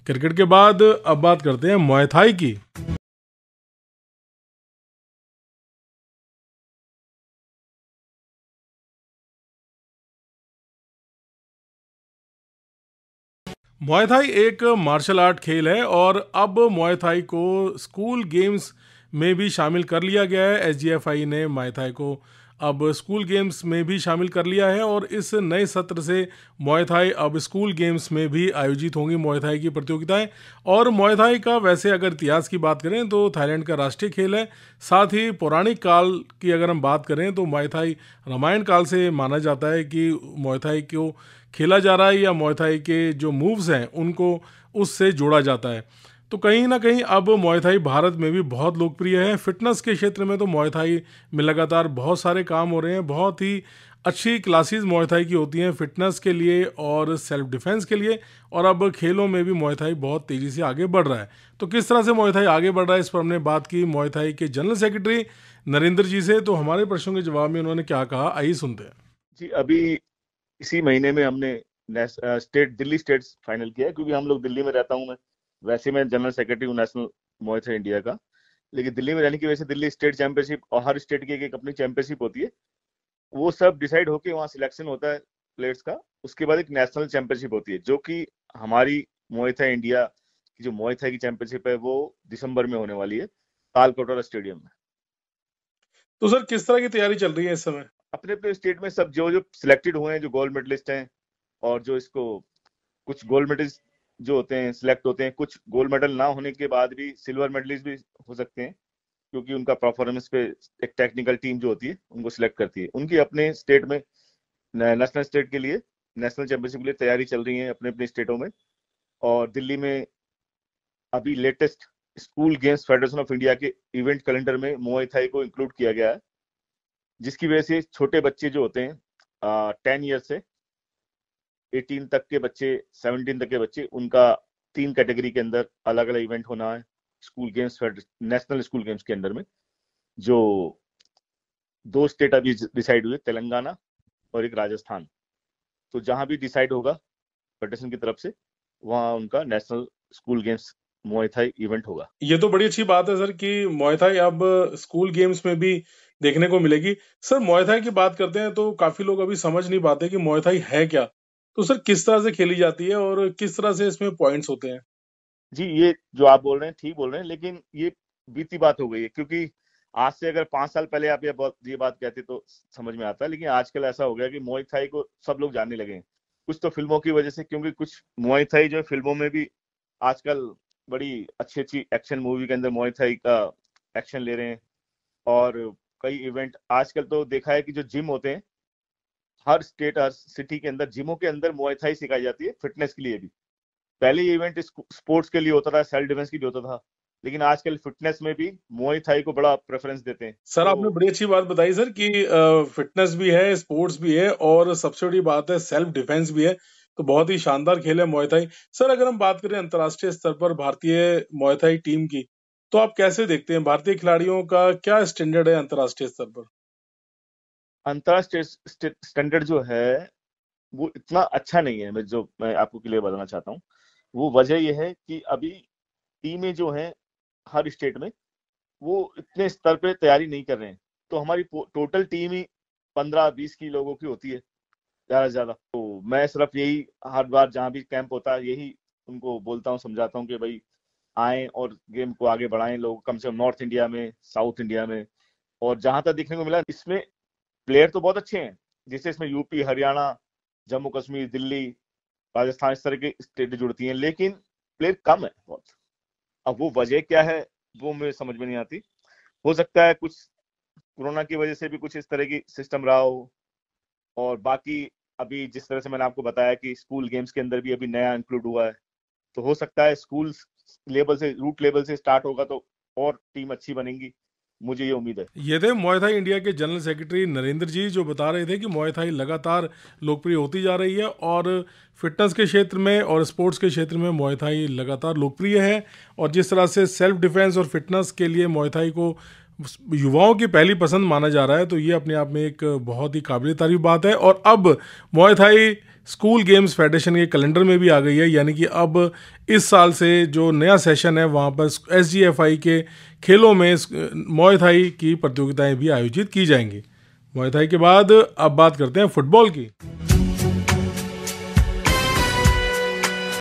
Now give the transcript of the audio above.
Cricket के बाद अब बात करते हैं मुay थाई की। मुay थाई एक मार्शल आर्ट खेल है और अब मुay थाई को स्कूल गेम्स में भी शामिल कर लिया गया है। एसजीएफआई ने मुay थाई को अब स्कूल गेम्स में भी शामिल कर लिया है और इस नए सत्र से मुay थाई अब स्कूल गेम्स में भी आयोजित होंगी मुay थाई की प्रतियोगिताएं। और मुay थाई का वैसे अगर इतिहास की बात करें तो थाईलैंड का राष्ट्रीय खेल है। साथ ही पौराणिक काल की अगर हम बात करें तो मुay थाई रामायण काल से माना जाता है कि मुay थाई को खेला जा रहा है या मुay थाई के जो मूव्स हैं उनको उससे जोड़ा जाता है। तो कहीं ना कहीं अब मुay थाई भारत में भी बहुत लोकप्रिय है। फिटनेस के क्षेत्र में तो मुay थाई में लगातार बहुत सारे काम हो रहे हैं। बहुत ही अच्छी क्लासेस मुay थाई की होती हैं फिटनेस के लिए और सेल्फ डिफेंस के लिए। और अब खेलों में भी मुay थाई बहुत तेज़ी से आगे बढ़ रहा है। तो किस तरह से मुay थाई आगे बढ़ रहा है इस पर हमने बात की मुay थाई के जनरल सेक्रेटरी नरेंद्र जी से। तो हमारे प्रश्नों के जवाब में उन्होंने क्या कहा, आइए सुनते हैं। जी, अभी इसी महीने में हमने दिल्ली स्टेट्स फाइनल किया है, क्योंकि हम लोग दिल्ली में रहता हूँ मैं। वैसे मैं जनरल सेक्रेटरी हूँ नेशनल मुay थाई इंडिया का, लेकिन दिल्ली में रहने की वजह से दिल्ली स्टेट चैंपियनशिप और हर स्टेट की एक अपनी चैंपियनशिप होती है। वो सब डिसाइड होके वहाँ सिलेक्शन होता है प्लेयर्स का। उसके बाद एक नेशनल चैंपियनशिप होती है, जो कि हमारी मुay थाई इंडिया की जो मुay थाई की चैंपियनशिप है वो दिसंबर में होने वाली है तालकटोरा स्टेडियम में। तो सर किस तरह की तैयारी चल रही है इस समय? अपने अपने स्टेट में सब जो जो सिलेक्टेड हुए हैं, जो गोल्ड मेडलिस्ट हैं, और जो इसको कुछ गोल्ड मेडलिस्ट जो होते हैं सिलेक्ट होते हैं, कुछ गोल्ड मेडल ना होने के बाद भी सिल्वर मेडलिस्ट भी हो सकते हैं, क्योंकि उनका परफॉर्मेंस पे एक टेक्निकल टीम जो होती है उनको सिलेक्ट करती है। उनकी अपने स्टेट में नेशनल स्टेट के लिए नेशनल चैंपियनशिप के लिए तैयारी चल रही है अपने अपने स्टेटों में। और दिल्ली में अभी latest school games federation of India के इवेंट कैलेंडर में मुay थाई को इंक्लूड किया गया है, जिसकी वजह से छोटे बच्चे जो होते हैं 10 ईयर से 18 तक के बच्चे, 17 तक के बच्चे, उनका 3 कैटेगरी के अंदर अलग अलग इवेंट होना है school games national school games के अंदर में। जो 2 स्टेट अभी डिसाइड हुए, तेलंगाना और एक राजस्थान। तो जहां भी डिसाइड होगा फेडरेशन की तरफ से, वहां उनका national school games Muay Thai event होगा। ये तो बड़ी अच्छी बात है सर कि मुay थाई अब स्कूल गेम्स में भी देखने को मिलेगी। सर मुay थाई की बात करते हैं तो काफी लोग अभी समझ नहीं पाते कि मुay थाई है क्या। तो सर किस तरह से खेली जाती है और किस तरह से इसमें पॉइंट्स होते हैं? जी, ये जो आप बोल रहे हैं ठीक बोल रहे हैं, लेकिन ये बीती बात हो गई है, क्योंकि आज से अगर 5 साल पहले आप ये बात कहते तो समझ में आता। लेकिन आजकल ऐसा हो गया कि मुay थाई को सब लोग जानने लगे हैं। कुछ तो फिल्मों की वजह से, क्योंकि कुछ मुay थाई जो है फिल्मों में भी आजकल बड़ी अच्छी अच्छी एक्शन मूवी के अंदर मुay थाई का एक्शन ले रहे हैं। और कई इवेंट आजकल तो देखा है कि जो जिम होते हैं, हर स्टेट हर सिटी के अंदर जिमों के अंदर मुay थाई सिखाई जाती है फिटनेस के लिए भी। पहले ये इवेंट स्पोर्ट्स के लिए होता था, सेल्फ डिफेंस के लिए होता था, लेकिन आजकल फिटनेस में भी मुay थाई को बड़ा प्रेफरेंस देते हैं। सर आपने तो बड़ी अच्छी बात बताई सर कि फिटनेस भी है, स्पोर्ट्स भी है और सबसे बड़ी बात है सेल्फ डिफेंस भी है। तो बहुत ही शानदार खेल है मुay थाई। सर अगर हम बात करें अंतर्राष्ट्रीय स्तर पर भारतीय मुay थाई टीम की, तो आप कैसे देखते हैं भारतीय खिलाड़ियों का क्या स्टैंडर्ड है अंतर्राष्ट्रीय स्तर पर? अंतरराष्ट्रीय स्टैंडर्ड जो है वो इतना अच्छा नहीं है। मैं आपको क्लियर बताना चाहता हूँ। वो वजह यह है कि अभी टीमें जो हैं हर स्टेट में, वो इतने स्तर पे तैयारी नहीं कर रहे हैं। तो हमारी टोटल टीम ही 15-20 की लोगों की होती है ज्यादा से ज्यादा। तो मैं सिर्फ यही हर बार जहाँ भी कैंप होता है यही उनको बोलता हूँ, समझाता हूँ कि भाई आए और गेम को आगे बढ़ाएं लोग, कम से कम नॉर्थ इंडिया में, साउथ इंडिया में। और जहां तक देखने को मिला, इसमें प्लेयर तो बहुत अच्छे हैं, जैसे इसमें यूपी, हरियाणा, जम्मू कश्मीर, दिल्ली, राजस्थान, इस तरह की स्टेट जुड़ती हैं, लेकिन प्लेयर कम है बहुत। अब वो वजह क्या है वो मुझे समझ में नहीं आती। हो सकता है कुछ कोरोना की वजह से भी कुछ इस तरह की सिस्टम रहा हो। और बाकी अभी जिस तरह से मैंने आपको बताया कि स्कूल गेम्स के अंदर भी अभी नया इंक्लूड हुआ है, तो हो सकता है स्कूल लेवल से, रूट लेवल से स्टार्ट होगा तो और टीम अच्छी बनेगी, मुझे ये उम्मीद है। ये थे मुay थाई इंडिया के जनरल सेक्रेटरी नरेंद्र जी, जो बता रहे थे कि मुay थाई लगातार लोकप्रिय होती जा रही है और फिटनेस के क्षेत्र में और स्पोर्ट्स के क्षेत्र में मुay थाई लगातार लोकप्रिय है। और जिस तरह से सेल्फ डिफेंस और फिटनेस के लिए मुay थाई को युवाओं की पहली पसंद माना जा रहा है, तो ये अपने आप में एक बहुत ही काबिल तारीफ बात है। और अब मुay थाई स्कूल गेम्स फेडरेशन के कैलेंडर में भी आ गई है, यानी कि अब इस साल से जो नया सेशन है वहाँ पर SGFI के खेलों में मुay थाई की प्रतियोगिताएं भी आयोजित की जाएंगी। मुay थाई के बाद अब बात करते हैं फुटबॉल की।